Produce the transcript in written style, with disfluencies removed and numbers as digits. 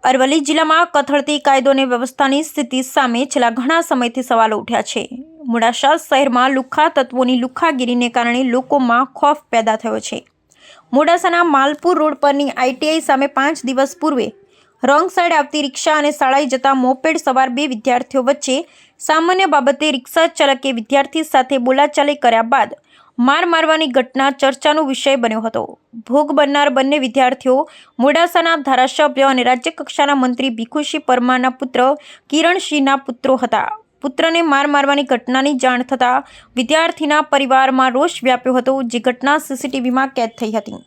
અરવલ્લી જિલ્લામાં કથળતી કાયદો અને વ્યવસ્થાની સ્થિતિ સામે છેલ્લા ઘણા સમયથી સવાલો ઉઠ્યા છે। મોડાસા શહેરમાં લુખ્ખા તત્વોની લુખ્ખાગીરીને કારણે લોકોમાં ખોફ પેદા થયો છે। મોડાસાના માલપુર રોડ પરની ITI સામે 5 દિવસ પૂર્વે રોંગ સાઈડ આવતી રિક્ષા અને શાળાએ જતા મોપેડ સવાર 2 વિદ્યાર્થીઓ વચ્ચે સામાન્ય બાબતે રિક્ષા ચાલકે વિદ્યાર્થી સાથે બોલાચાલી કર્યા બાદ માર મારવાની ઘટના ચર્ચાનો વિષય બન્યો હતો। ભોગ બનનાર બંને વિદ્યાર્થીઓ મોડાસાના ધારાસભ્ય અને રાજ્ય કક્ષાના મંત્રી ભીખુસિંહ પરમારના પુત્ર કિરણસિંહના પુત્રો હતા। પુત્રને માર મારવાની ઘટનાની જાણ થતાં વિદ્યાર્થીના પરિવારમાં રોષ વ્યાપ્યો હતો, જે ઘટના CCTVમાં કેદ થઈ હતી।